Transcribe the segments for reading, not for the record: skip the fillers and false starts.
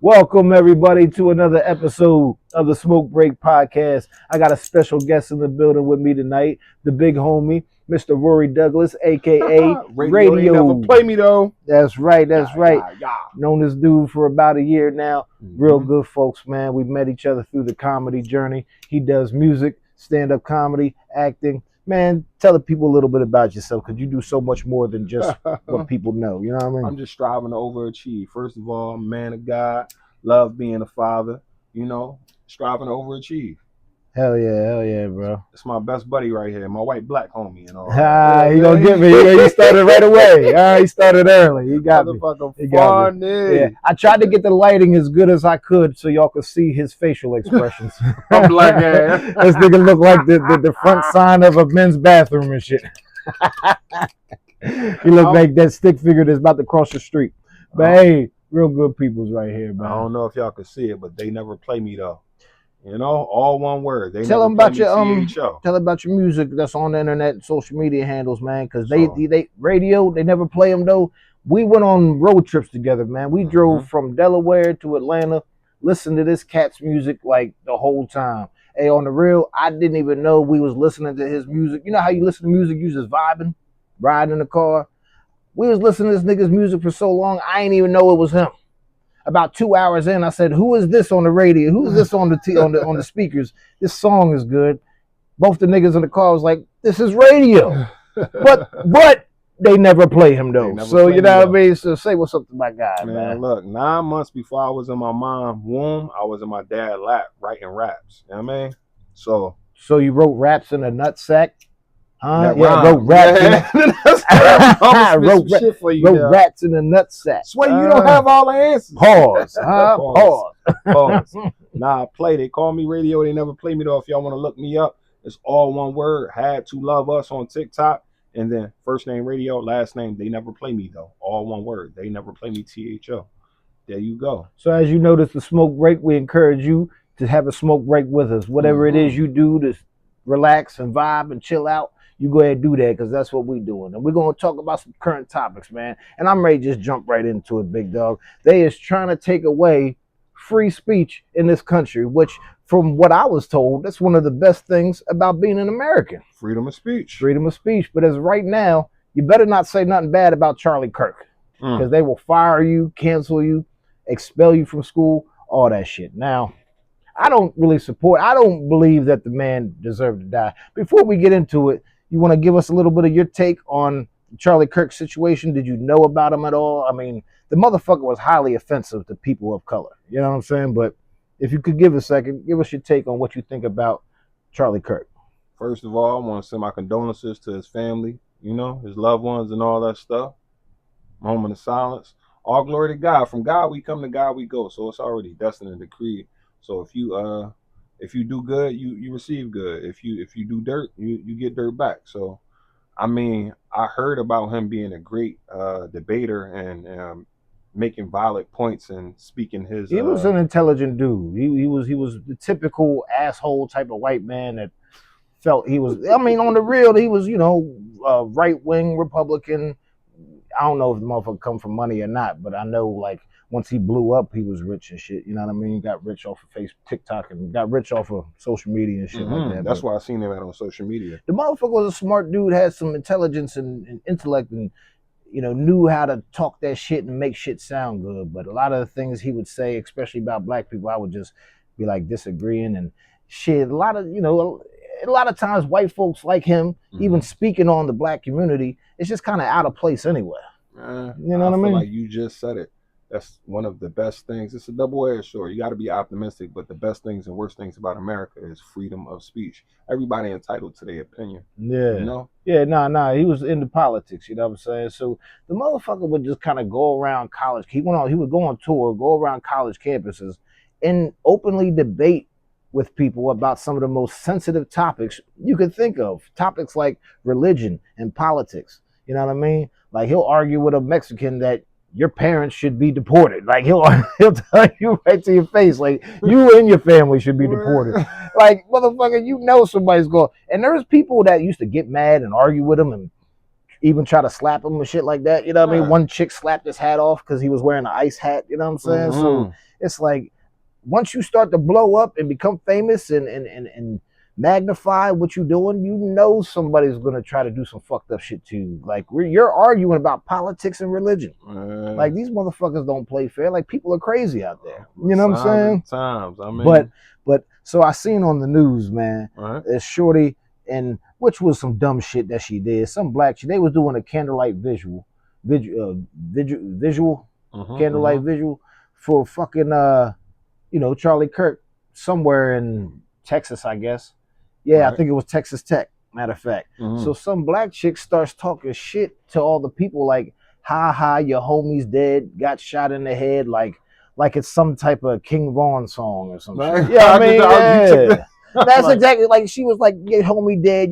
Welcome everybody to another episode of the Smoke Break Podcast. I got a special guest in the building with me tonight, the big homie, Mr. Rory Douglas, aka Radio. They never play me though. That's right. Yeah. Known this dude for about a year now. Real Mhm. good folks, man. We've met each other through the comedy journey. He does music, stand-up comedy, acting. Man, tell the people a little bit about yourself because you do so much more than just what people know. You know what I mean? I'm just striving to overachieve. First of all, I'm a man of God, love being a father, striving to overachieve. Hell yeah, bro. It's my best buddy right here, my white black homie and all. He gonna get me. Yeah, he started right away. He started early. He got me. Motherfucker He got funny. Yeah, I tried to get the lighting as good as I could so y'all could see his facial expressions. I'm black ass. This nigga look like the front sign of a men's bathroom and shit. He look like that stick figure that's about to cross the street. But hey, real good people's right here, man. I don't know if y'all can see it, but they never play me though. All one word. They Tell never them about play your me CHO. Tell about your music that's on the internet and social media handles, man. Because they radio, they never play them though. We went on road trips together, man. We drove from Delaware to Atlanta, listened to this cat's music like the whole time. Hey, on the real, I didn't even know we was listening to his music. You know how you listen to music, you just vibing, riding in the car. We was listening to this nigga's music for so long, I ain't even know it was him. About 2 hours in, I said, "Who is this on the radio? Who's this on the speakers? This song is good." Both the niggas in the car was like, "This is radio," but they never play him though. So you know what I mean. So say what's up to my guy, man. Look, 9 months before I was in my mom's womb, I was in my dad's lap writing raps. You know what I mean? So you wrote raps in a nutsack? Huh? Yeah, wrote raps. Wrote rats in a nutsack. Swear you don't have all the answers. Pause. Pause. Nah, play. They call me radio. They never play me though. If y'all want to look me up, it's all one word. Had to love us on TikTok. And then first name radio, last name. They never play me though. All one word. They never play me THO. There you go. So as you notice the smoke break, we encourage you to have a smoke break with us. Whatever it is you do to relax and vibe and chill out, you go ahead and do that because that's what we're doing. And we're going to talk about some current topics, man. And I'm ready to just jump right into it, big dog. They is trying to take away free speech in this country, which from what I was told, that's one of the best things about being an American. Freedom of speech. Freedom of speech. But as of right now, you better not say nothing bad about Charlie Kirk because they will fire you, cancel you, expel you from school, all that shit. Now, I don't believe that the man deserved to die. Before we get into it, you want to give us a little bit of your take on Charlie Kirk's situation? Did you know about him at all? I mean, the motherfucker was highly offensive to people of color. You know what I'm saying? But if you could give a second, give us your take on what you think about Charlie Kirk. First of all, I want to send my condolences to his family, his loved ones and all that stuff. Moment of silence. All glory to God. From God we come, to God we go. So it's already destined and decreed. So if you do good, you receive good. If you do dirt, you get dirt back. So, I mean, I heard about him being a great debater and making valid points and speaking his. He was an intelligent dude. He was the typical asshole type of white man that felt he was. I mean, on the real, he was right wing Republican. I don't know if the motherfucker come from money or not, but I know like. Once he blew up, he was rich and shit. You know what I mean? He got rich off of Facebook, TikTok, and got rich off of social media and shit like that. That's why I seen him out on social media. The motherfucker was a smart dude, had some intelligence and intellect, and knew how to talk that shit and make shit sound good. But a lot of the things he would say, especially about black people, I would just be like disagreeing and shit. A lot of times, white folks like him, even speaking on the black community, it's just kind of out of place anyway. You know what I mean? Like you just said it. That's one of the best things. It's a double-edged sword. You got to be optimistic, but the best things and worst things about America is freedom of speech. Everybody entitled to their opinion. Yeah. Yeah, nah. He was into politics, you know what I'm saying? So the motherfucker would just kind of go around college. He would go on tour, go around college campuses, and openly debate with people about some of the most sensitive topics you could think of. Topics like religion and politics. You know what I mean? Like he'll argue with a Mexican that your parents should be deported. Like he'll tell you right to your face, like you and your family should be deported. Like motherfucker, somebody's going. And there's people that used to get mad and argue with him and even try to slap him and shit like that. You know what I mean? Yeah. One chick slapped his hat off because he was wearing an ice hat. You know what I'm saying? So Mhm. it's like once you start to blow up and become famous and magnify what you're doing, you know somebody's gonna try to do some fucked up shit to you. Like you're arguing about politics and religion. Like these motherfuckers don't play fair. Like people are crazy out there. You know what I'm saying? Times. I mean, But so I seen on the news, man, right. it's Shorty, and which was some dumb shit that she did. Some black shit. They was doing a candlelight visual candlelight visual for fucking Charlie Kirk somewhere in Texas, I guess. Yeah, Right. I think it was Texas Tech. Matter of fact. So some black chick starts talking shit to all the people like, ha ha, your homie's dead, got shot in the head, like it's some type of King Vaughn song or some shit. Yeah, I mean, yeah. That's like, exactly like she was like, your homie dead,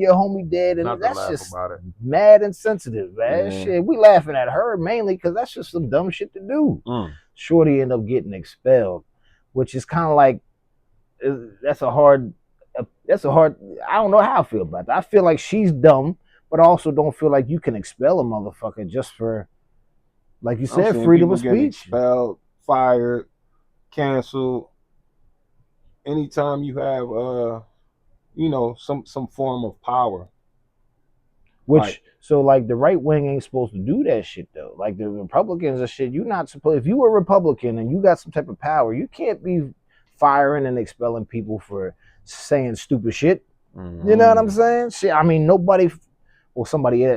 and that's just mad insensitive, man. Yeah. Shit, we laughing at her mainly because that's just some dumb shit to do. Shorty ended up getting expelled, which is kind of like that's a hard. I don't know how I feel about that. I feel like she's dumb, but I also don't feel like you can expel a motherfucker just for, like you said, freedom of speech. Expelled, fired, canceled. Anytime you have some form of power. Which like the right wing ain't supposed to do that shit though. Like the Republicans and shit, you're not supposed, if you were a Republican and you got some type of power, you can't be firing and expelling people for saying stupid shit. You know what I'm saying? Shit, I mean somebody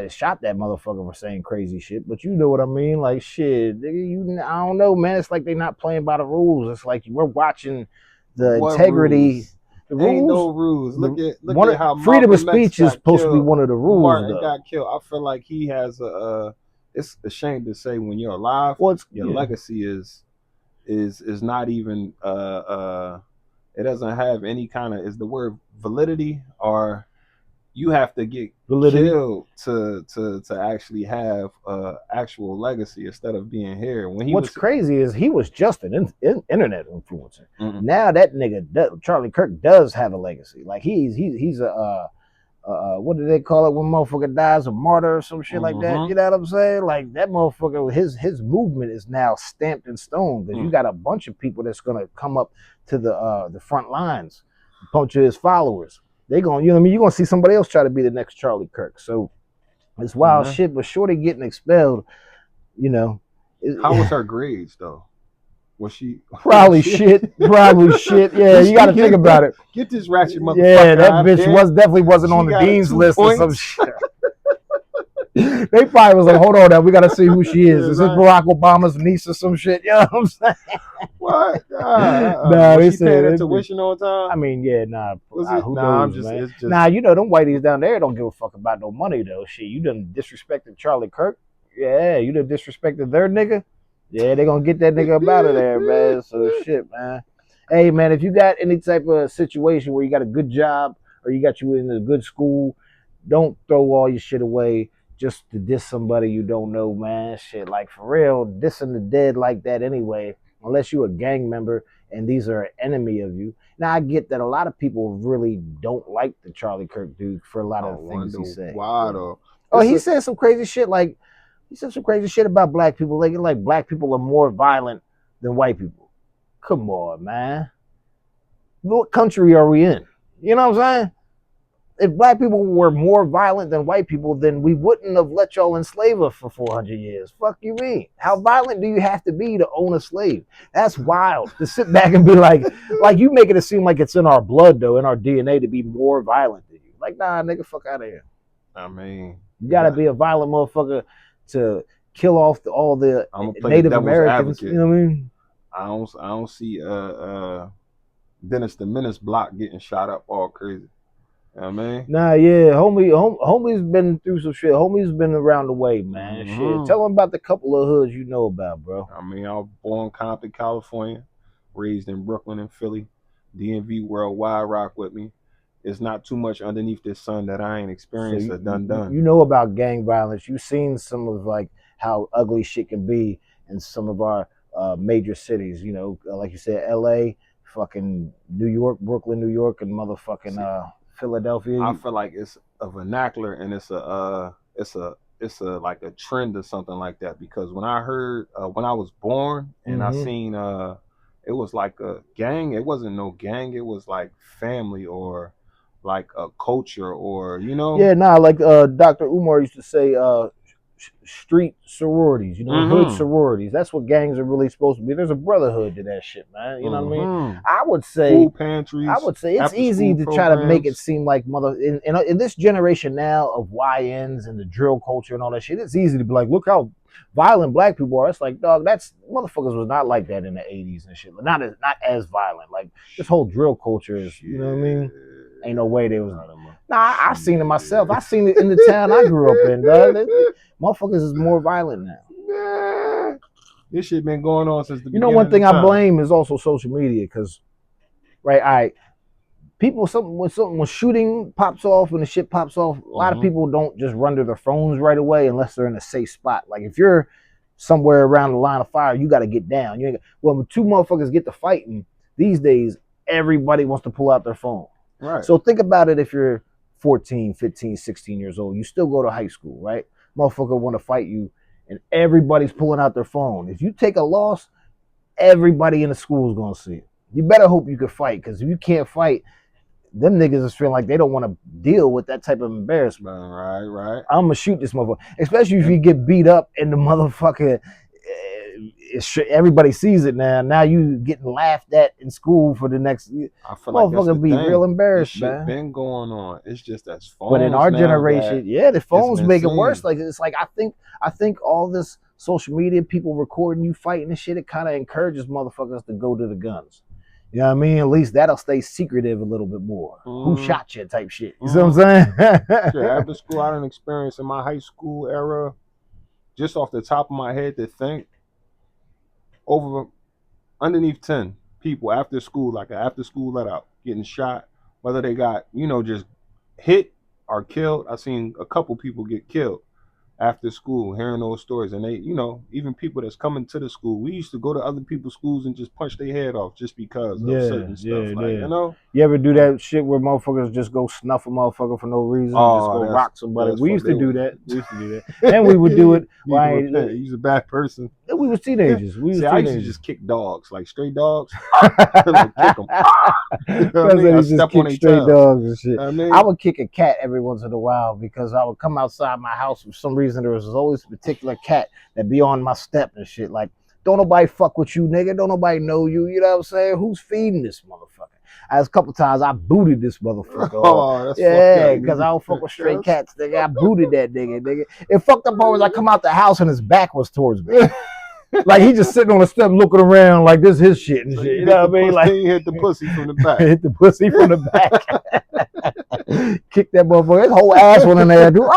shot that motherfucker for saying crazy shit, but you know what I mean? Like shit, I don't know, man. It's like they're not playing by the rules. It's like we're watching the integrity. Rules? The rules? Ain't no rules. Look at how freedom of speech is supposed to be one of the rules. Martin got killed. I feel like he has it's a shame to say when you're alive, your legacy is not even it doesn't have any kind of, is the word validity, or you have to get killed to actually have actual legacy instead of being here. What's crazy is he was just an internet influencer. Now that nigga Charlie Kirk does have a legacy. Like he's a what do they call it when motherfucker dies, a martyr or some shit like that? You know what I'm saying? Like that motherfucker, his movement is now stamped in stone because you got a bunch of people that's gonna come up to the front lines, a bunch of his followers. They gonna, you're gonna see somebody else try to be the next Charlie Kirk. So it's wild shit. But Shorty getting expelled, how was her grades though? Was she probably shit? Probably shit. Yeah, you got to think about it. Get this ratchet motherfucker. Yeah, that bitch definitely wasn't on the dean's list or some shit. They probably was like, hold on, now we got to see who she is. Is this Barack Obama's niece or some shit? You know what I'm saying? What? Nah, was she paying tuition on time? I mean, yeah, nah. Who knows, man? Nah, them whiteys down there don't give a fuck about no money though. Shit, you done disrespected Charlie Kirk. Yeah, you done disrespected their nigga. Yeah, they gonna get that nigga up out of there, man. So shit, man. Hey, man, if you got any type of situation where you got a good job or you got you in a good school, don't throw all your shit away just to diss somebody you don't know, man. Shit, like for real, dissing the dead like that anyway, unless you a gang member and these are an enemy of you. Now I get that a lot of people really don't like the Charlie Kirk dude for a lot of things he said. Wow, he said some crazy shit like. He said some crazy shit about black people. Like black people are more violent than white people. Come on, man. What country are we in? You know what I'm saying? If black people were more violent than white people, then we wouldn't have let y'all enslave us for 400 years. Fuck you mean? How violent do you have to be to own a slave? That's wild. To sit back and be like you making it seem like it's in our blood, though, in our DNA to be more violent than you. Like, nah, nigga, fuck out of here. I mean, you gotta be a violent motherfucker to kill off all the Native Americans. You know what I mean? I don't see Dennis the Menace block getting shot up all crazy. You know what I mean? Nah, yeah, homie's been through some shit. Homie's been around the way, man. Shit, tell him about the couple of hoods you know about, bro. I mean, I was born in Compton, California, raised in Brooklyn and Philly. DMV worldwide rock with me. It's not too much underneath this sun that I ain't experienced or done. You know about gang violence. You've seen some of like how ugly shit can be in some of our major cities. You know, like you said, LA, fucking New York, Brooklyn, New York, and motherfucking Philadelphia. I feel like it's a vernacular and it's it's a like a trend or something like that. Because when I heard when I was born and I Mhm. seen it was like a gang. It wasn't no gang. It was like family or like a culture or you know. Yeah, nah, like Dr. Umar used to say, street sororities, hood Mm-hmm. sororities. That's what gangs are really supposed to be. There's a brotherhood to that shit, man. You know what I mean? Mm-hmm. I would say Food I pantries, would say it's after easy school to try to make it programs. seem like in this generation now of YNs and the drill culture and all that shit. It's easy to be like, look how violent black people are. It's like, dog, that's motherfuckers was not like that in the '80s and shit. Not as violent. Like this whole drill culture is, you know what I mean? Ain't no way they was. Nah, I seen it myself. I seen it in the town I grew up in, dog. Motherfuckers is more violent now. Nah. This shit been going on since the You know, beginning one of the thing I time. blame is also social media, because people when shooting pops off, when the shit pops off, a lot of people don't just run to their phones right away unless they're in a safe spot. Like if you're somewhere around the line of fire, you got to get down. When two motherfuckers get to fighting these days, everybody wants to pull out their phone. Right. So think about it. If you're 14, 15, 16 years old, you still go to high school, right? Motherfucker want to fight you, and everybody's pulling out their phone. If you take a loss, everybody in the school is gonna see it. You better hope you can fight, because if you can't fight, them niggas is feeling like they don't want to deal with that type of embarrassment. Right. I'm gonna shoot this motherfucker, especially if you get beat up and the motherfucker. Everybody sees it now. Now you getting laughed at in school for the next. I feel like that's the Motherfucker be thing. real This embarrassed, shit man. been going on. It's just that phones. But in our now generation, that the phones been make it seen. worse. Like it's like I think all this social media, people recording you fighting and shit, it kind of encourages motherfuckers to go to the guns. You know what I mean? At least that'll stay secretive a little bit more. Who shot you type shit. You see what I'm saying? Shit, after school, I didn't experience in my high school era, just off the top of my head to think, over underneath 10 people after school, like an after school let out, getting shot, whether they got, just hit or killed. I seen a couple people get killed after school, hearing those stories. And they, even people that's coming to the school, we used to go to other people's schools and just punch their head off just because of certain stuff. You ever do that shit where motherfuckers just go snuff a motherfucker for no reason, just go rock somebody? We used to do that. And we would do it. He's a bad person. We was teenagers. I used to just kick dogs, like stray dogs. Like, kick them. I just kick stray dogs and shit. I would kick a cat every once in a while, because I would come outside my house for some reason. There was always a particular cat that be on my step and shit. Like, don't nobody fuck with you, nigga. Don't nobody know you. You know what I'm saying? Who's feeding this motherfucker? As a couple times I booted this motherfucker. Oh, yeah, because I don't fuck with stray cats, nigga. I booted that nigga. It fucked up always. I come out the house and his back was towards me. Like he just sitting on the step looking around like this his shit and shit. You know what I mean? Like he hit the pussy from the back. Hit the pussy from the back. Kick that motherfucker. His whole ass went in there. Do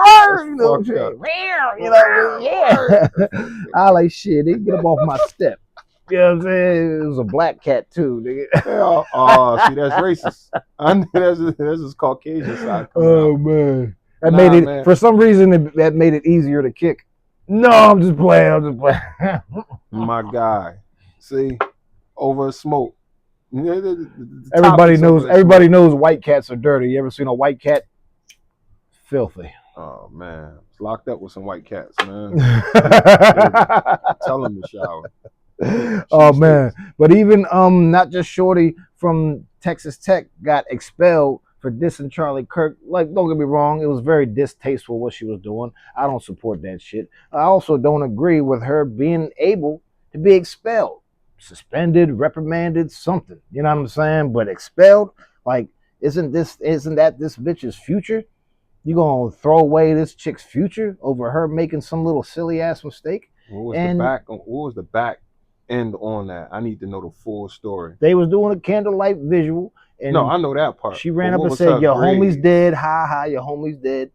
yeah. I like shit. They get up off my step. You know what I'm saying? It was a black cat too, nigga. See, that's racist. I knew that's his Caucasian side. Oh man, man. For some reason that made it easier to kick. No, I'm just playing. My guy, see, over smoke. Everybody knows white cats are dirty. You ever seen a white cat? Filthy. Oh man, it's locked up with some white cats, man. Tell them to shower. Oh man, but even not just Shorty from Texas Tech got expelled for dissing Charlie Kirk. Like, don't get me wrong, it was very distasteful what she was doing. I don't support that shit. I also don't agree with her being able to be expelled, suspended, reprimanded, something. You know what I'm saying? But expelled, like, isn't that this bitch's future? You gonna throw away this chick's future over her making some little silly ass mistake? What was the back end on that? I need to know the full story. They was doing a candlelight visual. And no, I know that part. She ran up and said, "Your homie's dead. Ha ha, your homie's dead."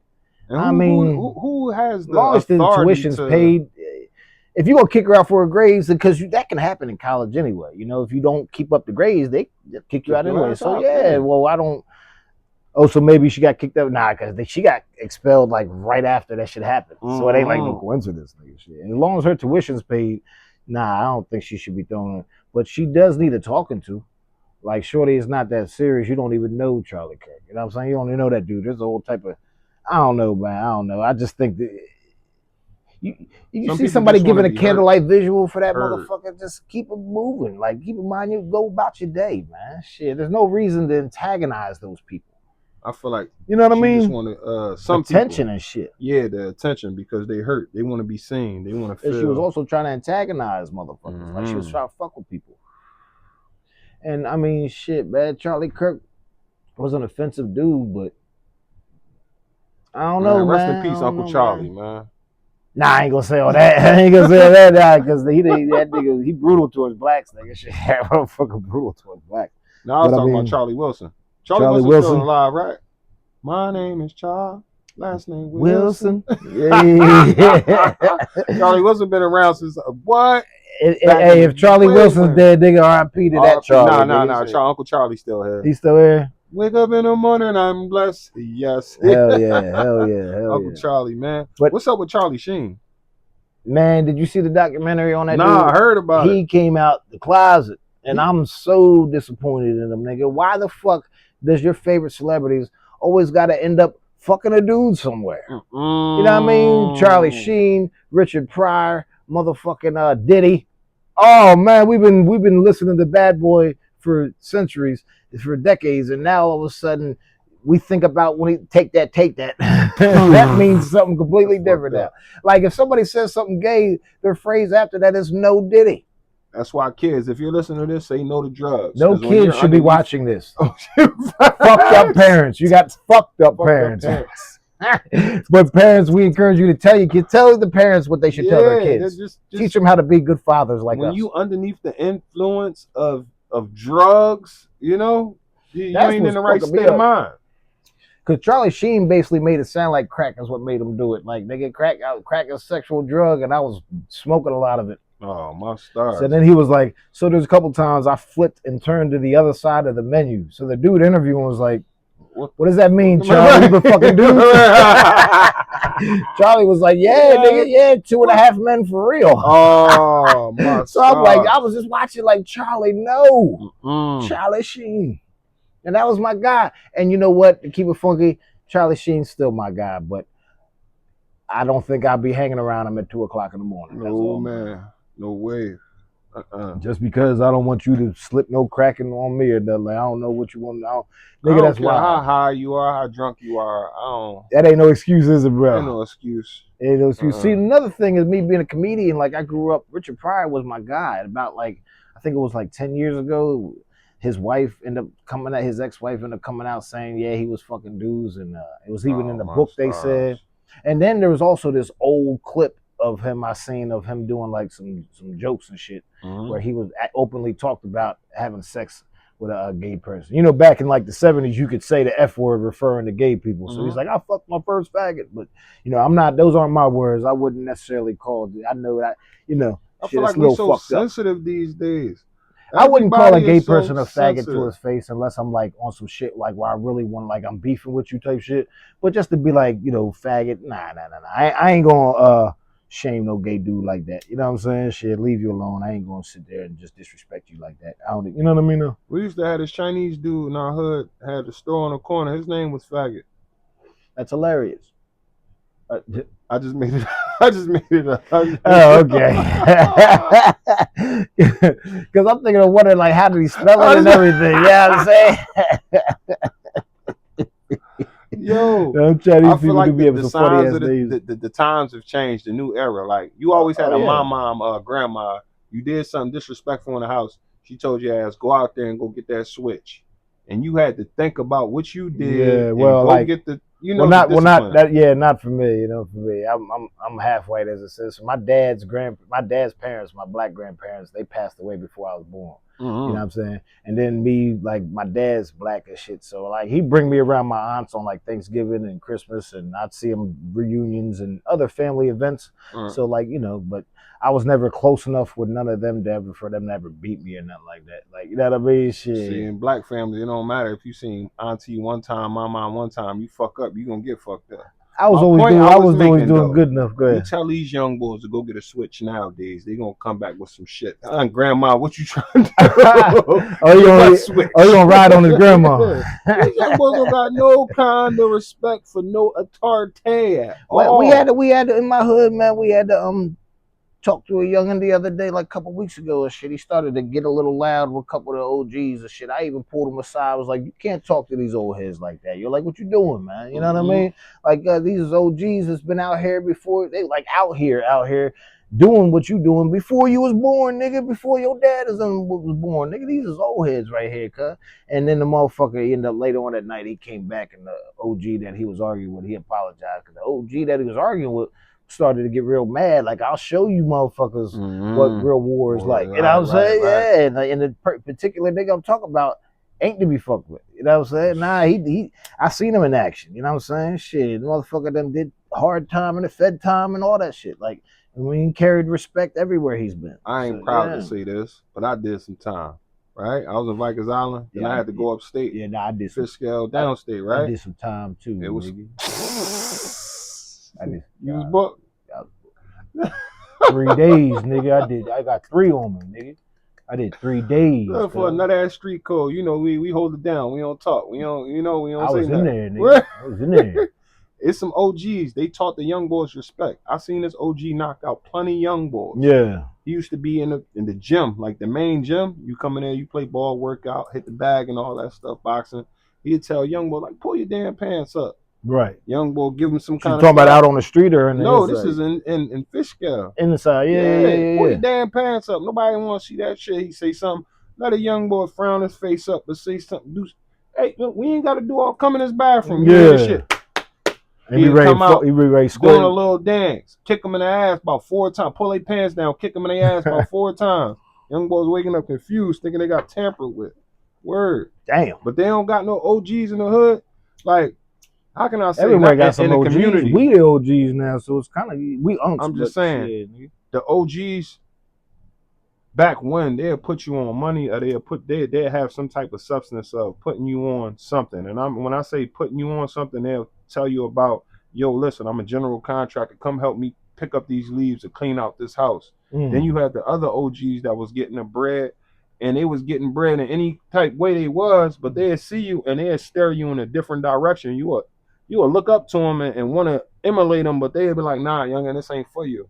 And who has the long as the tuition's paid? If you gonna kick her out for her grades, because that can happen in college anyway. You know, if you don't keep up the grades, they kick you out anyway. So well, I don't. Oh, so maybe she got kicked out? Nah, because she got expelled like right after that shit happened. So it ain't like no coincidence, nigga. Shit. And as long as her tuition's paid, nah, I don't think she should be thrown in. But she does need a talking to. Like, Shorty is not that serious. You don't even know Charlie Kirk. You know what I'm saying? You don't even know that dude. There's a whole type of, I don't know, man. I don't know. I just think that You Some see people somebody just wanna giving a be heard. candlelight visual for that Heard. motherfucker, just keep it moving. Like, keep in mind, you go about your day, man. Shit, there's no reason to antagonize those people. I feel like You know what I she mean? just want some Attention people, and shit. yeah, the attention because they hurt. They want to be seen. They want to And feel. she was also trying to antagonize motherfuckers. Like, she was trying to fuck with people. And I mean, shit, man. Charlie Kirk was an offensive dude, but I don't know, Rest man. in peace, Uncle Charlie, man. Nah, I ain't gonna say all that. I ain't gonna say all that because that nigga, he brutal towards blacks. Nigga, shit, motherfucker brutal towards blacks. No, I was talking about Charlie Wilson. Charlie Wilson's Wilson still alive, right? My name is Charles. Last name Wilson. Yeah. Charlie Wilson been around since what? Hey, if Charlie Wilson's dead, nigga, R.I.P. to that Charlie. Nah. Uncle Charlie still here. He's still here. Wake up in the morning, I'm blessed. Yes. Hell yeah. Uncle Charlie, man. But what's up with Charlie Sheen? Man, did you see the documentary on that dude? Nah, I heard about it. He came out the closet, and I'm so disappointed in him, nigga. Why the fuck does your favorite celebrities always got to end up fucking a dude somewhere? You know what I mean? Charlie Sheen, Richard Pryor, motherfucking Diddy. Oh man, we've been listening to Bad Boy for centuries, for decades, and now all of a sudden we think about when he take that. That means something completely different now. Like if somebody says something gay, their phrase after that is no Diddy. That's why kids, if you're listening to this, say no to drugs. No kids should be watching this. Fucked up parents. You got fucked up parents. But parents, we encourage you to tell your kids, tell the parents what they should tell their kids. Just teach them how to be good fathers like us. When you underneath the influence of drugs, you know, you ain't in the right state of mind. Because Charlie Sheen basically made it sound like crack is what made him do it. Like, nigga, crack is a sexual drug, and I was smoking a lot of it. Oh, my stars. So then he was like, so there's a couple times I flipped and turned to the other side of the menu. So the dude interviewing was like, what does that mean, Charlie? You been fucking dude? Charlie was like, yeah, nigga, yeah, 2.5 men for real. Oh, my So I'm like, I was just watching like, Charlie, no. Charlie Sheen. And that was my guy. And you know what? To keep it funky, Charlie Sheen's still my guy, but I don't think I'll be hanging around him at 2 o'clock in the morning. No, man. No way. Just because I don't want you to slip no cracking on me or nothing. Like, I don't know what you want. Nigga, I don't that's care why. how high you are, how drunk you are. That ain't no excuse, is it, bro? Ain't no excuse. Ain't no excuse. See, another thing is me being a comedian. Like, I grew up, Richard Pryor was my guy. About like, I think it was like 10 years ago. His wife ended up coming out. His ex-wife ended up coming out saying, yeah, he was fucking dudes, and it was even in the book they said. And then there was also this old clip of him I seen of him doing like some jokes and shit, where he was openly talked about having sex with a gay person. You know, back in like the 70s, you could say the F word referring to gay people. So he's like, I fucked my first faggot, but you know, I'm not. Those aren't my words. I wouldn't necessarily call it. I know that. You know, I feel like we're so sensitive these days. I wouldn't call a gay person a faggot to his face unless I'm like on some shit like where I really want, like I'm beefing with you type shit. But just to be like, you know, faggot, nah. I ain't gonna shame no gay dude like that. You know what I'm saying? Shit, leave you alone. I ain't gonna sit there and just disrespect you like that. I don't, you know what I mean? Though? We used to have this Chinese dude in our hood, had a store on the corner. His name was Faggot. That's hilarious. I just made it. I just made it up. Oh, okay. Because I'm thinking of wondering, like, how did he spell it and everything? Yeah, you know what I'm saying. Yo, Chinese I feel like the times have changed. The new era. Like you always had my mom, grandma. You did something disrespectful in the house. She told your ass go out there and go get that switch, and you had to think about what you did. Yeah, well, like get the. You know, not that. Yeah, not for me. You know, for me, I'm half white as it says. So my dad's parents, my black grandparents, they passed away before I was born. You know what I'm saying? And then me, like my dad's black as shit. So like he bring me around my aunts on like Thanksgiving and Christmas, and I'd see him reunions and other family events. So like, you know, but I was never close enough with none of them for them to ever beat me or nothing like that. Like, you know what I mean? Shit. See, in black families, it don't matter if you seen auntie one time, my mom one time, you fuck up, you gonna get fucked up. I was My always point doing. I I was was always making, doing though, good enough. Go you ahead. tell these young boys to go get a Switch nowadays, they gonna come back with some shit. Grandma, what you trying to do? Oh, you What gonna Switch? ride on his grandma? These young boys don't got no kind of respect for no Atari at Well, all. we had to, in my hood, man. We had to talk to a youngin' the other day, like a couple weeks ago and shit. He started to get a little loud with a couple of the OGs and shit. I even pulled him aside. I was like, you can't talk to these old heads like that. You're like, what you doing, man? You know what I mean? Like these OGs that's been out here before. They like out here doing what you doing before you was born, nigga. Before your dad was born, nigga. These is old heads right here, cuz. And then the motherfucker ended up later on that night. He came back and the OG that he was arguing with, he apologized because the OG that he was arguing with started to get real mad. Like, I'll show you motherfuckers what real war is like. You know what I'm saying? Yeah. And the particular nigga I'm talking about ain't to be fucked with. You know what I'm saying? Nah, he I seen him in action. You know what I'm saying? Shit, the motherfucker done did hard time and the Fed time and all that shit. Like, I mean, he carried respect everywhere he's been. I ain't proud to say this, but I did some time. Right? I was in Rikers Island, then I had to go upstate. Yeah, nah, I did Fish scale downstate, right? I did some time too. It was. I did. You was booked. 3 days, nigga. I got 3 on me, nigga. I did 3 days. For another ass street code, you know, we hold it down. We don't talk. We don't, we don't say nothing. I was in there, nigga. I was in there. It's some OGs. They taught the young boys respect. I seen this OG knock out plenty young boys. Yeah. He used to be in the gym, like the main gym. You come in there, you play ball, workout, hit the bag and all that stuff, boxing. He'd tell young boy, like, pull your damn pants up. Right. Young boy, give him some kind of. You talking about out on the street or in the No, inside? This is in Fish scale. Inside, yeah. Pull your damn pants up. Nobody want to see that shit. He say something. Let a young boy frown his face up and say something. Hey, look, we ain't got to do all come in this bathroom. Yeah. Shit. He be ready doing a little dance. Kick him in the ass about 4 times. Pull their pants down. Kick him in the ass about 4 times. Young boys waking up confused, thinking they got tampered with. Word. Damn. But they don't got no OGs in the hood. Like, how can I say everybody got some in the OGs. community? We the OGs now, so it's kind of we unks. I'm just saying, the OGs back when they'll put you on money, or they'll have some type of substance of putting you on something. And when I say putting you on something, they'll tell you about, yo, listen, I'm a general contractor. Come help me pick up these leaves to clean out this house. Then you had the other OGs that was getting the bread, and they was getting bread in any type way they was, but they'll see you and they'll steer you in a different direction. You will look up to them and want to emulate them, but they'll be like, nah, youngin, this ain't for you.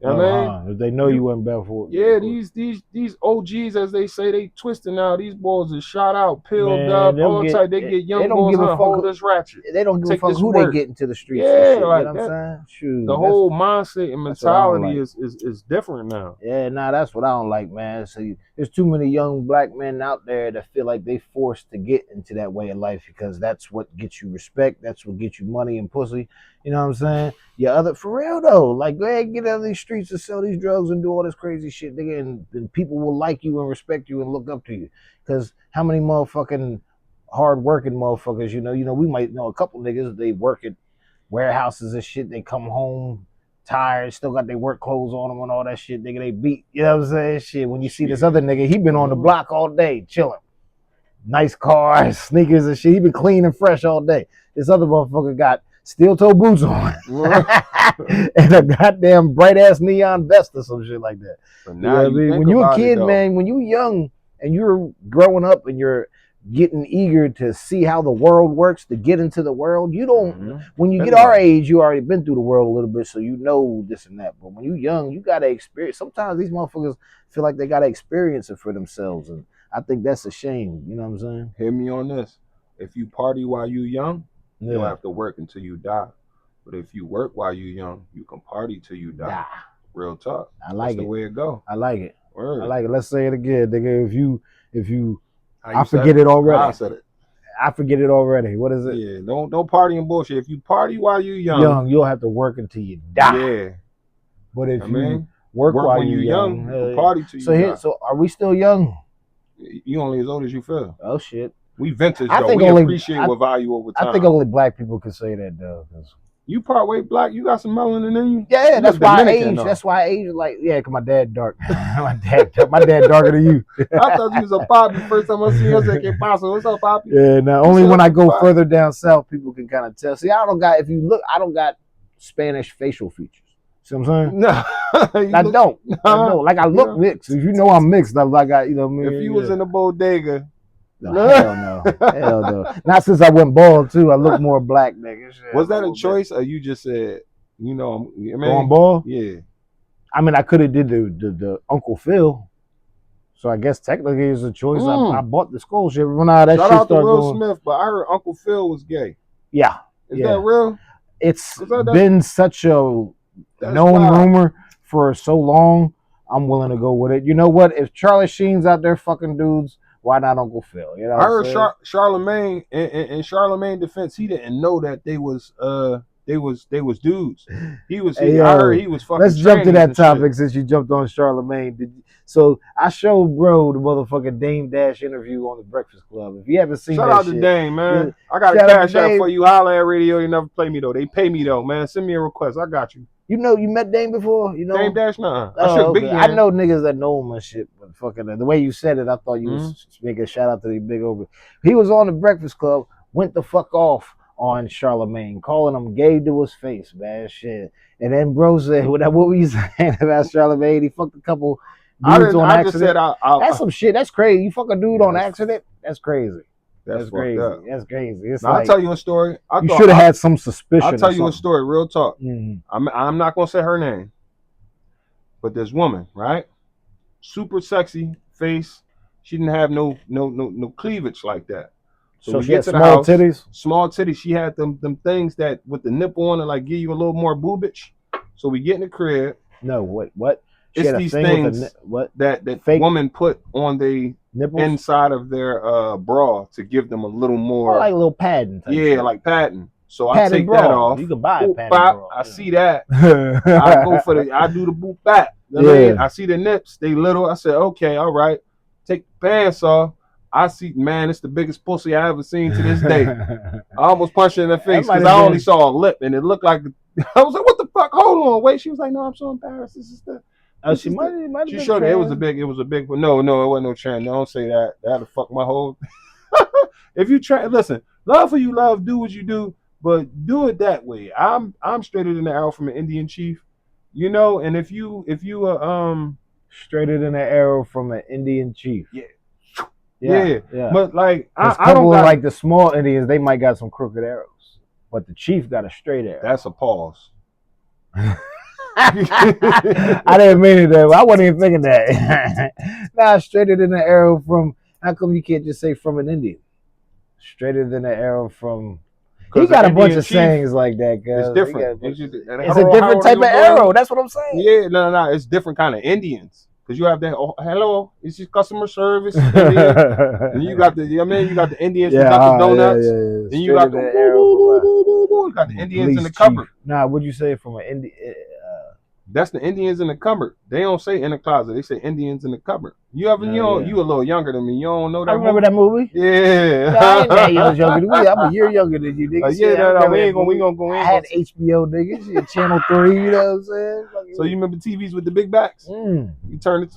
You know what I mean? If they know you wasn't bad for it. Yeah, these OGs, as they say, they twisting now. These boys are shot out, peeled up, all type. They get young boys on hold this ratchet. They don't give a fuck who they get into the streets. Yeah, shit, like you know what I'm saying? Shoot, the whole mindset and mentality is different now. Yeah, that's what I don't like, man. So there's too many young black men out there that feel like they forced to get into that way of life because that's what gets you respect. That's what gets you money and pussy. You know what I'm saying? For real though, like, go ahead and get out of these streets and sell these drugs and do all this crazy shit, nigga, and people will like you and respect you and look up to you. Because how many motherfucking hard-working motherfuckers, you know, we might know a couple niggas, they work at warehouses and shit, they come home tired, still got their work clothes on them and all that shit, nigga, they beat, you know what I'm saying? Shit, when you see this other nigga, he been on the block all day, chilling. Nice cars, sneakers and shit, he been clean and fresh all day. This other motherfucker got steel-toe boots on and a goddamn bright-ass neon vest or some shit like that. But now you know what I mean? When you a kid, man, when you young and you're growing up and you're getting eager to see how the world works, to get into the world, you don't, when you get our age, you already been through the world a little bit, so you know this and that. But when you young, you got to experience. Sometimes these motherfuckers feel like they got to experience it for themselves, and I think that's a shame. You know what I'm saying? Hear me on this. If you party while you young, you'll have to work until you die. But if you work while you young, you can party till you die. Real talk. I like That's it. the way it go. I like it. Word. I like it. Let's say it again, nigga. If you I forget it already. I said it. I forget it already. What is it? Yeah, don't party and bullshit. If you party while you young, you'll have to work until you die. Yeah. But if you work while you young, you can party till you die. So are we still young? You only as old as you feel. Oh shit. We vintage I though. think we appreciate what value over time. I think only black people can say that though. You part way black. You got some melanin in you. Yeah, You that's look why I Dominican, age. though. That's why I age like, yeah, cause my dad dark. my dad darker than you. I thought you was a Poppy. First time I seen you, I said, "Que pasa? What's up, Poppy?" Yeah, now You only said, when I "I'm go fine." further down south, people can kind of tell. See, I don't got. If you look, I don't got Spanish facial features. See what I'm saying? No, I don't. I don't. Like I look Yeah. mixed. If you know I'm mixed, I got, you know what I mean? If you was in a bodega, no, hell no. Hell no. Not since I went bald too. I look more black, nigga. Shit, was that a little bit. choice, or you just said, you know, I mean, Going bald? Yeah. I mean, I could have did the Uncle Phil. So I guess technically it's a choice. I bought the skull shit when that Shout shit out to started Will going. Smith, but I heard Uncle Phil was gay. Yeah. Is that real? It's Is that- been such a That's known wild. rumor for so long. I'm willing to go with it. You know what? If Charlie Sheen's out there fucking dudes, why not Uncle Phil? You know, I heard Charlemagne in Charlemagne's defense, he didn't know that they was dudes. He was. Hey, I heard he was fucking. Let's jump to trannies that and topic shit. since you jumped on Charlemagne. So I showed bro the motherfucking Dame Dash interview on the Breakfast Club. If you haven't seen Shout that out to shit, Dame, man. yeah. I got a Shout out to cash out Dame. for you. Holla at radio. You never play me though. They pay me though, man. Send me a request. I got you. You know, you met Dame before. You know, Dame Dash, nah. I Oh, shook okay. Biggie. I know niggas that know him and shit, but fucking the way you said it, I thought you Mm-hmm. was making a shout out to the big over. He was on the Breakfast Club, went the fuck off on Charlemagne, calling him gay to his face, man, shit. And then bro said, what were you saying about Charlemagne? He fucked a couple dudes on I accident. just said That's some shit. That's crazy. You fuck a dude Yeah, on that's- accident? That's crazy. That's crazy. fucked up. That's crazy. It's Now, like, I'll tell you a story. you should have had some suspicion. I'll tell you a story. Real talk. Mm-hmm. I'm not gonna say her name, but this woman, right? Super sexy face. She didn't have no cleavage like that. So we she had get to the small house, titties? Small titties. She had them things that with the nipple on it, like give you a little more boobage. So we get in the crib. No, what? She It's had a these thing with things what? that Fake woman put on the nipples? inside of their bra to give them a little more, like a little padding. Type shit. like padding. So Padded I take bra. that off. You can buy a Boop, padded bop. bra. I see that. I go for I do the boop back. You know what I mean? I see the nips, they little. I said, okay, all right. Take the pants off. I see, man, it's the biggest pussy I ever seen to this day. I almost punched her in the face because I only saw a lip and it looked like, I was like, what the fuck? Hold on, wait. She was like, no, I'm so embarrassed. This is the. She might have She been showed it. trans. It was a big, but no, it wasn't no trend. Don't say that. That'll fuck my whole. If you try, listen, love for you, love, do what you do, but do it that way. I'm straighter than the arrow from an Indian chief, you know. And if you straighter than an arrow from an Indian chief. Yeah. But like I don't like the small Indians. They might got some crooked arrows, but the chief got a straight arrow. That's a pause. I didn't mean it that way. I wasn't even thinking that. Nah, straighter than an arrow from. How come you can't just say from an Indian? Straighter than an arrow from. He got a bunch of sayings like that, guys. It's different. It's a different type of arrow. That's what I'm saying. Yeah, no. It's different kind of Indians. Because you have that, oh, hello, it's your customer service. And you got the, you got the Indians who got the donuts. And you got the, you got the Indians in the cupboard. Nah, what'd you say from an Indian? That's the Indians in the cupboard. They don't say in the closet. They say Indians in the cupboard. You a little younger than me. You don't know that. I remember that movie. Yeah. No, I ain't that younger than me. I'm a year younger than you, nigga. We gonna go in. I had HBO, nigga. Shit, Channel 3. You know what I'm saying? So you remember TVs with the big backs? You turn it.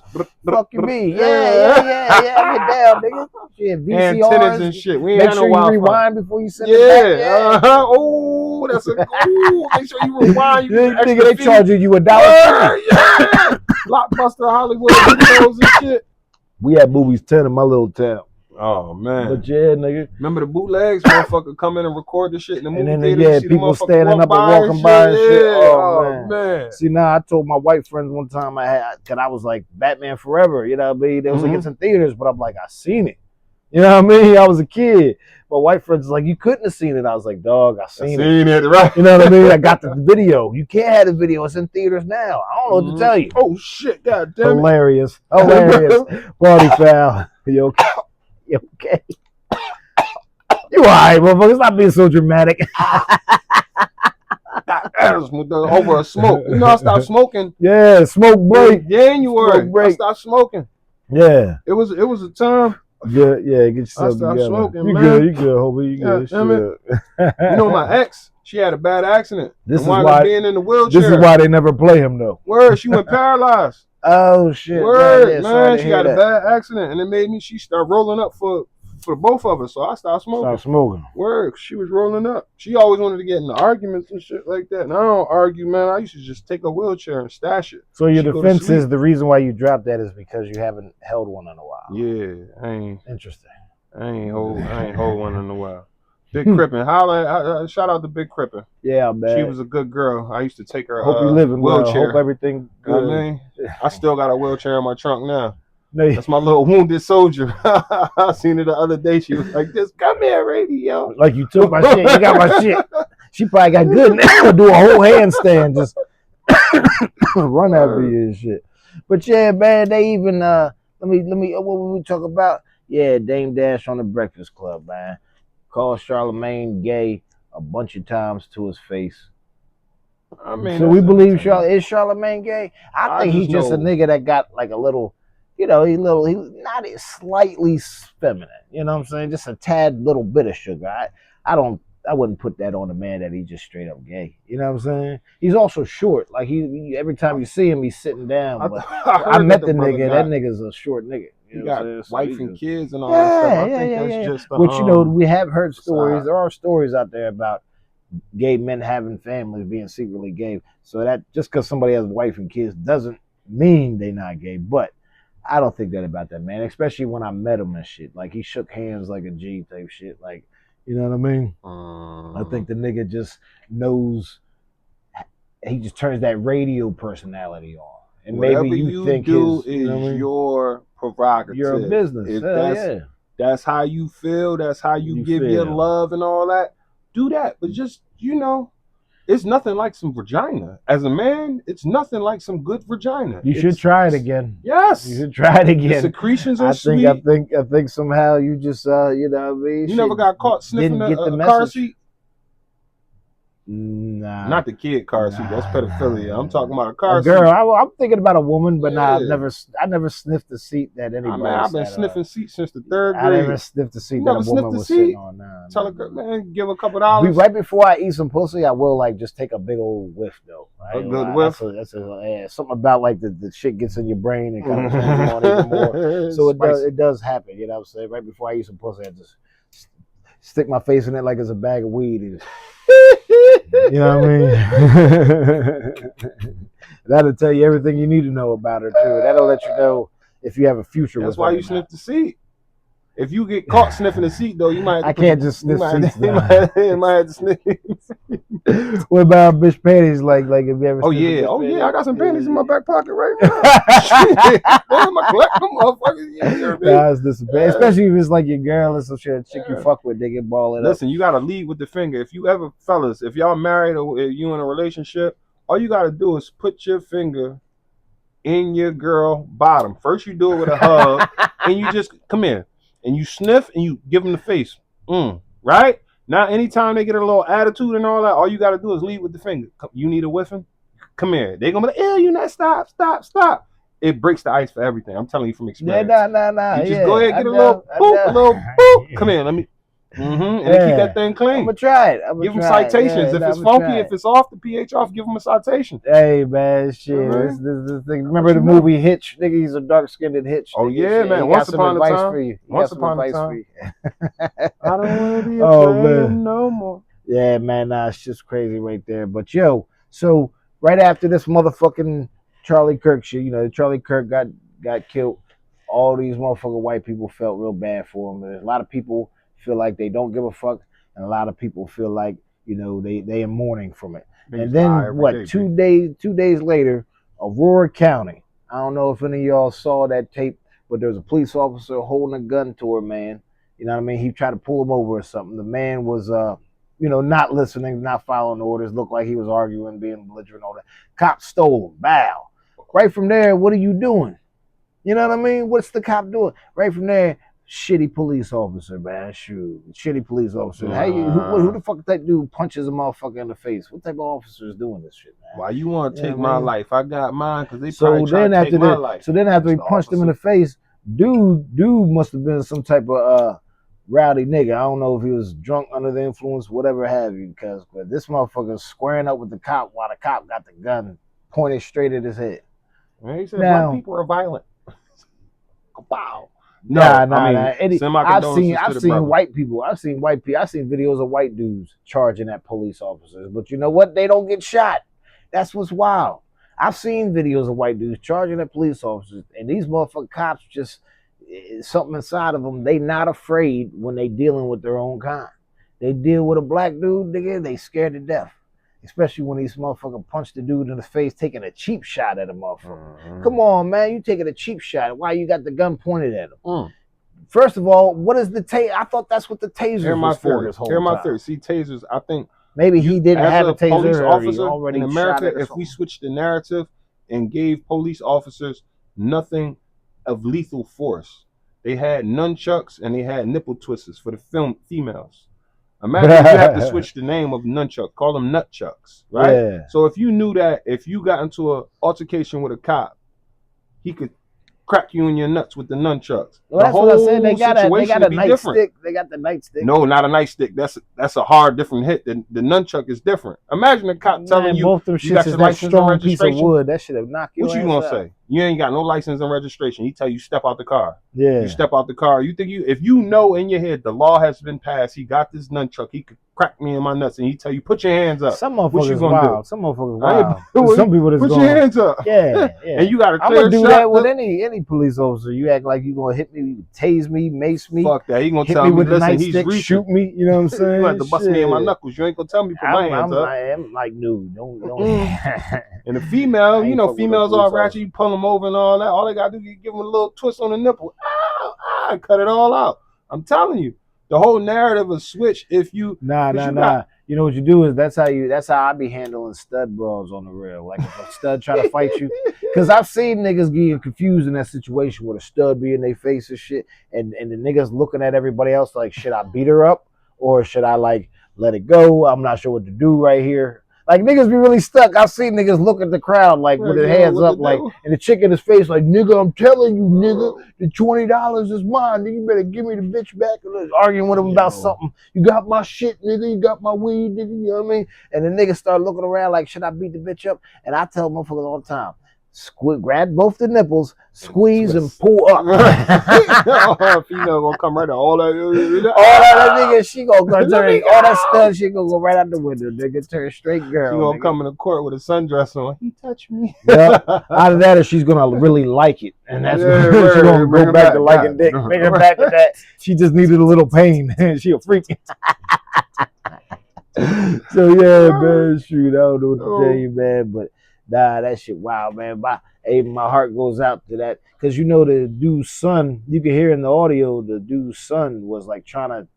Fuck you, me. Yeah. Get down, nigga. Shit, VCRs. Antennas and shit. We ain't Make had sure no you rewind before you send it back. Yeah. Oh, that's a. Oh, make sure you rewind. Nigga, they charging you $1. Yeah. Blockbuster Hollywood videos and shit. We had movies 10 in my little town. Oh man. But yeah, nigga. Remember the bootlegs? Motherfucker come in and record the shit in the movie and then theater. People standing up and walking by and shit. Oh man. See, now I told my white friends one time cause I was like Batman Forever, you know what I mean? They was like it's in theaters, but I'm like, I seen it. You know what I mean? I was a kid. My white friends was like, you couldn't have seen it. I was like, dog, I seen it, right? You know what I mean? I got the video. You can't have the video. It's in theaters now. I don't know what to tell you. Oh shit, god damn it. Hilarious. Party foul. You okay? You okay? You alright, motherfucker. Stop being so dramatic. Over a smoke. You know, I stopped smoking. Yeah, smoke break. January. Smoke break. I stopped smoking. Yeah. It was a time. Good, yeah, get yourself stopped together. smoking, You man. good, you good, homie, you Yeah, good. damn it. Shit. You know, my ex, she had a bad accident. This and is wound why up being in the wheelchair. This is why they never play him though. Word, she went paralyzed. Oh shit! Word, man, man, she got a bad accident, and it made me. She started rolling up for both of us, so I stopped smoking. Stop smoking. Word, she was rolling up. She always wanted to get into arguments and shit like that. And I don't argue, man. I used to just take a wheelchair and stash it. So your defense is the reason why you dropped that is because you haven't held one in a while. Yeah, I ain't. Interesting. I ain't hold one in a while. Big Crippen, holla! Shout out to Big Crippen. Yeah, man. She was a good girl. I used to take her. Hope you living wheelchair. Well. Hope everything good. Man, I still got a wheelchair in my trunk now. No, that's my little wounded soldier. I seen her the other day. She was like, "Just come here, radio." Like you took my shit. You got my shit. She probably got good now. Do a whole handstand, just run after you and shit. But yeah, man, they even let me what were we talk about? Yeah, Dame Dash on the Breakfast Club, man. Called Charlamagne gay a bunch of times to his face. I mean, so we believe is Charlamagne gay? I think he's just a nigga that got like a little, you know, he not slightly feminine. You know what I'm saying? Just a tad little bit of sugar. I wouldn't put that on a man that he's just straight up gay. You know what I'm saying? He's also short. Like he every time you see him, he's sitting down. But I met the nigga. That nigga's a short nigga. You got wife and kids and all that stuff. I think that's just. But you know, we have heard stories. There are stories out there about gay men having families being secretly gay. So that just because somebody has a wife and kids doesn't mean they not gay. But I don't think that about that man, especially when I met him and shit. Like he shook hands like a G type shit. Like, you know what I mean? I think the nigga just knows. He just turns that radio personality on. And whatever maybe you think do is your prerogative. Your business. If that's how you feel. That's how you give your love and all that. Do that, but just it's nothing like some vagina. As a man, it's nothing like some good vagina. You should try it again. Yes, you should try it again. The secretions are sweet. I think somehow you just you know what I mean. You never got caught sniffing a car seat. Nah, not the kid car seat. That's pedophilia. I'm talking about a car seat. Girl, I'm thinking about a woman, but I never sniffed the seat that anybody. I've been sniffing seats since the third grade. I never sniffed the seat that a woman was sitting on. Tell a girl, man, give a couple $. Right before I eat some pussy, I will like just take a big old whiff though. A good whiff. That's something about like the shit gets in your brain and kind of turns you on even more. So it does happen. You know what I'm saying? Right before I eat some pussy, I just stick my face in it like it's a bag of weed. And you know what I mean? That'll tell you everything you need to know about her too. That'll let you know if you have a future. That's why you sniff the seat. If you get caught sniffing the seat, though, you might. I can't just sniff seats. You might have to sniff. What about bitch panties? Like if you ever? Oh yeah, I got some panties in my back pocket right now. Damn, I collect them motherfuckers. That's disappointing. Especially if it's like your girl or some shit, chick you fuck with, they get balling up. Listen, you gotta lead with the finger. If you ever, fellas, if y'all married or if you in a relationship, all you gotta do is put your finger in your girl bottom. First, you do it with a hug, and you just come in. And you sniff and you give them the face. Right? Now, anytime they get a little attitude and all that, all you got to do is lead with the finger. You need a whiffing? Come here. They're going to be like, you not stop. It breaks the ice for everything. I'm telling you from experience. Nah. You just go ahead and get a little boop. Come here. Let me. And keep that thing clean. I'm going to try it. Give them citations. If it's funky, if it's off the pH off, give them a citation. Hey, man, shit. This thing. Remember the movie Hitch? Nigga, he's a dark-skinned Hitch. Oh, yeah, man. Once upon a time. Once upon a time. I don't want to be a friend no more. Yeah, man, it's just crazy right there. But, yo, so right after this motherfucking Charlie Kirk shit, you know, Charlie Kirk got killed. All these motherfucking white people felt real bad for him. There's a lot of people feel like they don't give a fuck, and a lot of people feel like, you know, they in mourning from it. And then what? 2 days later, Aurora County. I don't know if any of y'all saw that tape, but there was a police officer holding a gun to her man. You know what I mean? He tried to pull him over or something. The man was not listening, not following orders, looked like he was arguing, being belligerent, all that. Cop stole him. Bow. Right from there, what are you doing? You know what I mean? What's the cop doing? Right from there, shitty police officer, man. Shoot. Shitty police officer. Hey, who the fuck that dude punches a motherfucker in the face? What type of officer is doing this shit, man? Why you want to take my life? I got mine because they so probably trying to take my life. So then after he punched him in the face, Dude must have been some type of rowdy nigga. I don't know if he was drunk under the influence, whatever have you, because but this motherfucker squaring up with the cop while the cop got the gun pointed straight at his head. Man, he said black Now, people are violent. Wow. nah, No, I mean, Eddie, send my I've condolences to the seen brother. white people. I've seen videos of white dudes charging at police officers. But you know what? They don't get shot. That's what's wild. I've seen videos of white dudes charging at police officers, and these motherfucking cops just something inside of them. They not afraid when they dealing with their own kind. They deal with a black dude, nigga, they scared to death. Especially when these motherfucker punched the dude in the face, taking a cheap shot at a motherfucker. Mm-hmm. Come on, man, you taking a cheap shot. Why you got the gun pointed at him? First of all, what is the taser? I thought that's what the taser was for this whole time. Here's my theory. See, tasers, I think maybe he didn't have a taser. Police officer already in America, if we switched the narrative and gave police officers nothing of lethal force, they had nunchucks and they had nipple twisters for the females. Imagine if you have to switch the name of nunchuck, call them nutchucks, right? Yeah. So if you knew that if you got into an altercation with a cop, he could crack you in your nuts with the nunchucks. Well, that's what I said. They got a nightstick. They got the nightstick. No, not a nightstick. That's a hard, different hit. The nunchuck is different. Imagine a cop telling you both them you got your your license and registration. Piece of wood. That should have knocked you. What you gonna say? You ain't got no license and registration. He tell you step out the car. Yeah. You step out the car. You think if you know in your head the law has been passed, he got this nunchuck, he could crack me in my nuts, and he tell you put your hands up. Some motherfuckers wild. Some motherfuckers wild. Some people just put your hands up. Yeah. And you got to I'm gonna do that with any police officer. You act like you gonna hit me, tase me, mace me. Fuck that. He gonna hit tell me me, with listen, the he's nightstick, shoot me. You know what I'm saying? You have to bust me in my knuckles. You ain't gonna tell me put my hands up. I'm like, no, don't. And the female, you know, females all ratchet. You pull them over and all that. All they gotta do is give them a little twist on the nipple. Cut it all out. I'm telling you, the whole narrative is switch. If you nah. You know what you do is that's how I be handling stud brawls on the real. Like if a stud try to fight you, because I've seen niggas getting confused in that situation with a stud be in their face and shit, and the niggas looking at everybody else like, should I beat her up or should I like let it go? I'm not sure what to do right here. Like niggas be really stuck. I've seen niggas look at the crowd like with their hands up, like, and the chick in his face like, nigga, I'm telling you, nigga, the $20 is mine. Nigga, you better give me the bitch back. And arguing with him about something. You got my shit, nigga. You got my weed, nigga. You know what I mean? And the niggas start looking around like, should I beat the bitch up? And I tell motherfuckers all the time, grab both the nipples, squeeze and pull up. Female gonna come right out. All that nigga, she gonna turn all that stuff. She gonna go right out the window, nigga. Turn straight girl. She gonna come in the court with a sundress on. He touched me. Yeah. Out of that, or she's gonna really like it, and that's when she's gonna go back to liking dick. Bring her back to that. She just needed a little pain. She a freak. So yeah, man. Shoot, I don't know what to tell you, man, but. Nah, that shit wild, man. My heart goes out to that. Because you know the dude's son, you can hear in the audio, the dude's son was like trying to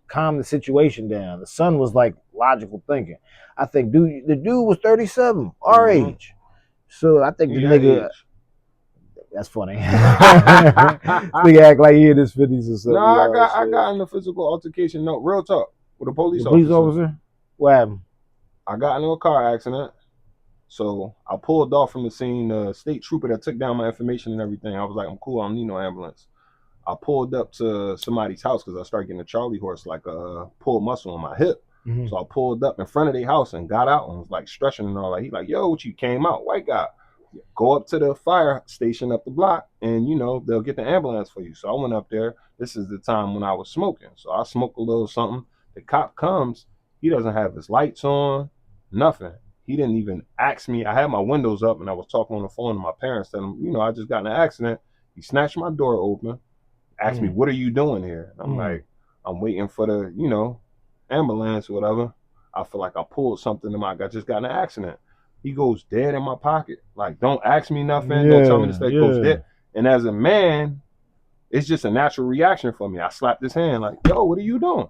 calm the situation down. The son was like logical thinking. I think the dude was 37, our age. So I think the nigga... That's funny. Nigga act like he in his 50s or something. No, I got in a physical altercation. No, real talk. With a police officer. What happened? I got into a car accident. So I pulled off from the scene. The state trooper that took down my information and everything, I was like, I'm cool. I don't need no ambulance. I pulled up to somebody's house because I started getting a Charlie horse, like a pulled muscle on my hip. Mm-hmm. So I pulled up in front of their house and got out and was like stretching and all that. He like, yo, what you came out? White guy. Go up to the fire station up the block and, you know, they'll get the ambulance for you. So I went up there. This is the time when I was smoking. So I smoked a little something. The cop comes. He doesn't have his lights on, nothing. He didn't even ask me. I had my windows up and I was talking on the phone to my parents, telling them, you know, I just got in an accident. He snatched my door open, asked me, what are you doing here? And I'm like, I'm waiting for the, you know, ambulance or whatever. I feel like I pulled something to I just got in an accident. He goes dead in my pocket. Like, don't ask me nothing. Don't tell me to stay close. Dead. And as a man, it's just a natural reaction for me. I slapped his hand like, yo, what are you doing?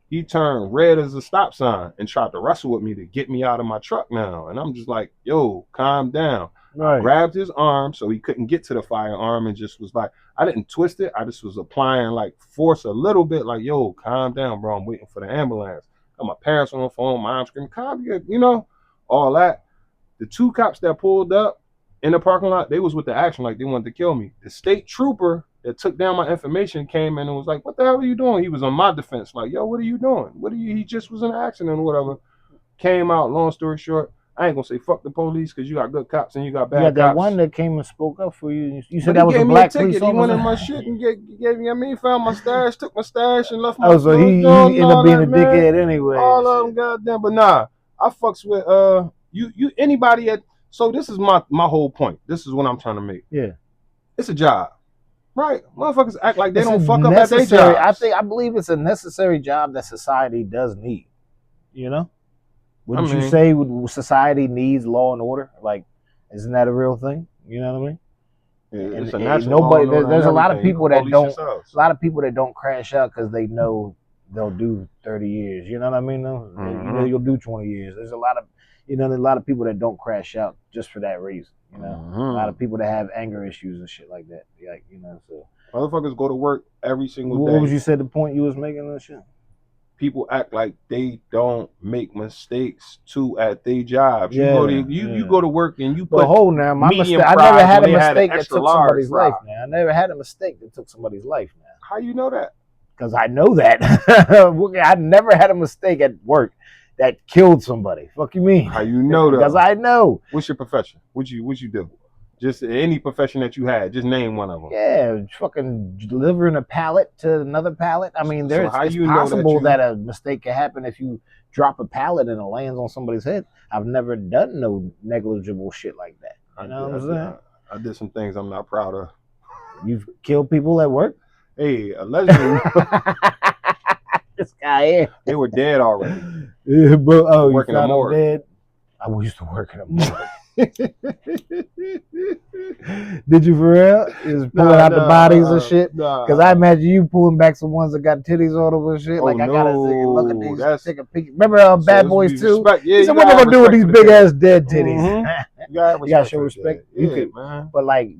He turned red as a stop sign and tried to wrestle with me to get me out of my truck now. And I'm just like, yo, calm down. Right. I grabbed his arm so he couldn't get to the firearm and just was like, I didn't twist it. I just was applying like force a little bit like, yo, calm down, bro. I'm waiting for the ambulance. Got my parents on the phone, mom screaming, calm down, you know, all that. The two cops that pulled up in the parking lot, they was with the action like they wanted to kill me. The state trooper that took down my information came in and was like, "What the hell are you doing?" He was on my defense, like, "Yo, what are you doing? He just was in an accident or whatever." Came out. Long story short, I ain't gonna say fuck the police because you got good cops and you got bad You got that cops. one that came and spoke up for you. You said But that was he a gave me black a ticket. police He went in my officer. shit and gave me. I mean, found my stash, took my stash, and left my. Oh, so he ended up being a dickhead anyway. All of them, goddamn. But nah, I fucks with you anybody at. So this is my whole point. This is what I'm trying to make. Yeah, it's a job, right? Motherfuckers act like they it's don't a fuck up at their necessary. jobs. I believe it's a necessary job that society does need. You know, wouldn't you say society needs law and order? Like, isn't that a real thing? You know what I mean? Yeah, it's and a natural nobody. law and There's a lot of everything. people that don't. yourselves. A lot of people that don't crash out because they know they'll do 30 years. You know what I mean? Though? Mhm. You know you'll do 20 years. There's a lot of, there's a lot of people that don't crash out just for that reason. You know, a lot of people that have anger issues and shit like that. Like, so motherfuckers go to work every single day. What was you said the point you was making and shit? People act like they don't make mistakes too at their jobs. Yeah, you go to work and you put. But hold now, my mistake. medium I fries never had a when they had an mistake that extra took large somebody's fry. life. Now I never had a mistake that took somebody's life. Now How you know that? because I know that. I never had a mistake at work that killed somebody. Fuck you mean? How you know that? Because I know. What's your profession? What you do? Just any profession that you had. Just name one of them. Yeah, fucking delivering a pallet to another pallet. I mean, it's possible that a mistake can happen if you drop a pallet and it lands on somebody's head. I've never done no negligible shit like that. You know what I'm saying? I did some things I'm not proud of. You've killed people at work? Hey, allegedly. This guy here. They were dead already. Yeah, but working you found them morgue. Dead? I used to work in a morgue. Did you for real? Is pulling out the bodies and shit? Because I imagine you pulling back some ones that got titties on them and shit. Like, I gotta look at these, take a peek. Remember Bad Boys 2? Yeah, he said, what am I gonna do with these big ass dead titties? Mm-hmm. You gotta show respect. Yeah, You could, man. but like,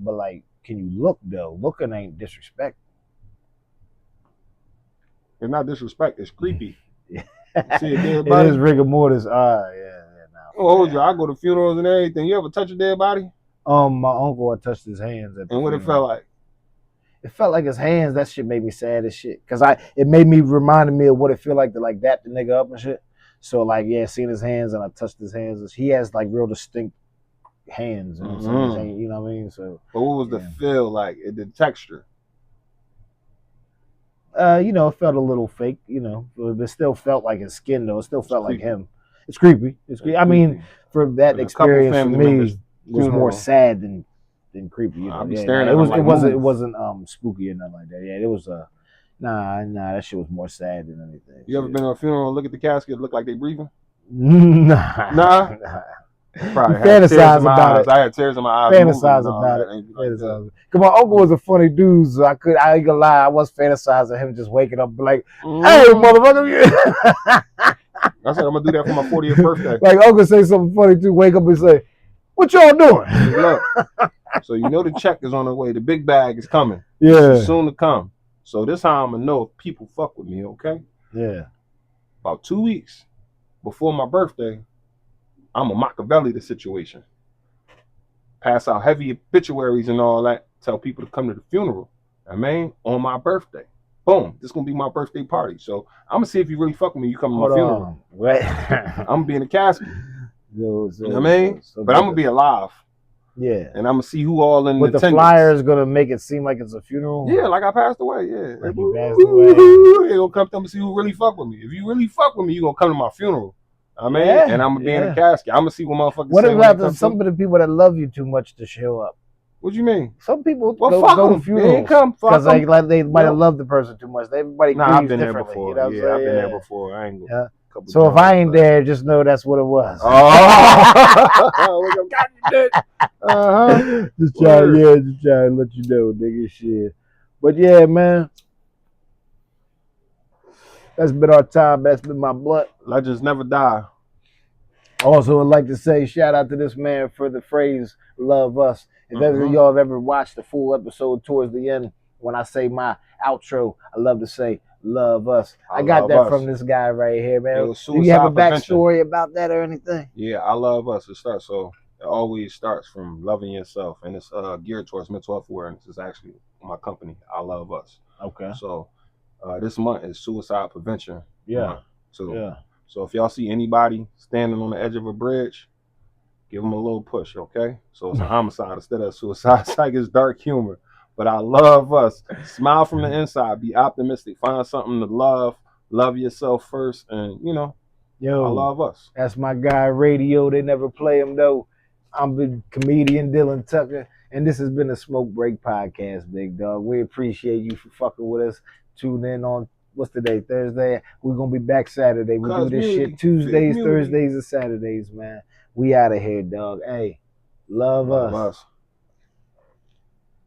can you look though? Looking ain't disrespect. It's not disrespect. It's creepy. Yeah. See a dead It body? is rigor mortis. Yeah. I go to funerals and everything. You ever touch a dead body? My uncle had touched his hands at the and what it felt like? It felt like his hands. That shit made me sad as shit. Cause it made me reminded me of what it feel like to like dap the nigga up and shit. So like, yeah, seeing his hands and I touched his hands. He has like real distinct hands. You know what I'm saying? You know what I mean? So. But what was the feel like? The texture? It felt a little fake. But it still felt like his skin though. It still felt like him. It's creepy. I mean, for that experience for me was more sad than creepy. I'll be staring at it wasn't spooky or nothing like that. Yeah, it was nah, that shit was more sad than anything. You ever been to a funeral and look at the casket, look like they breathing? Nah. Probably fantasize about it. I had tears in my eyes. Fantasize about it. Cause my uncle was a funny dude, so I ain't gonna lie, I was fantasizing him just waking up like, hey motherfucker. I said I'm gonna do that for my 40th birthday. Like uncle say something funny too, wake up and say, what y'all doing? Look, so the check is on the way. The big bag is coming. Yeah. It's soon to come. So this how I'm gonna know if people fuck with me, okay? Yeah. About 2 weeks before my birthday, I'm a Machiavelli the situation. Pass out heavy obituaries and all that. Tell people to come to the funeral. On my birthday. Boom. This is gonna be my birthday party. So I'm gonna see if you really fuck with me. You come to my funeral. Right. I'm gonna be in the casket. You know what I mean? But I'm gonna be alive. Yeah. And I'm gonna see who all in the flyer is gonna make it seem like it's a funeral. Yeah, like I passed away. Yeah. Like you passed away. They gonna come to me see who really fuck with me. If you really fuck with me, you gonna come to my funeral. And I'm gonna be in a casket. I'm gonna see what motherfuckers. What about some of the people that love you too much to show up? What you mean? Some people go to funerals because like they might have loved the person too much. Everybody grieves I've been there differently. Before. You know I've been there before. I ain't gonna. So if I ain't there, just know that's what it was. Just try to let you know, nigga. Shit. But yeah, man. That's been our time. That's been my blunt. Legends never die. Also, would like to say shout out to this man for the phrase "love us." If ever y'all have ever watched the full episode towards the end, when I say my outro, I love to say "love us." I got that from this guy right here, man. Do you have a backstory about that or anything? Yeah, I love us. It starts so It always starts from loving yourself, and it's geared towards mental health awareness. It's actually my company, I Love Us. Okay. So this month is suicide prevention month too. Yeah. So if y'all see anybody standing on the edge of a bridge, give them a little push, okay? So it's a homicide instead of suicide. It's like it's dark humor. But I love us. Smile from the inside. Be optimistic. Find something to love. Love yourself first. And, you know, Yo, I love us. That's my guy, Radio. They never play him, though. I'm the comedian Dylan Tucker, and this has been the Smoke Break Podcast, big dog. We appreciate you for fucking with us. Tune in on, what's the day? Thursday. We're going to be back Saturday. We do this shit Tuesdays, Thursdays, and Saturdays, man. We out of here, dog. Hey, love us.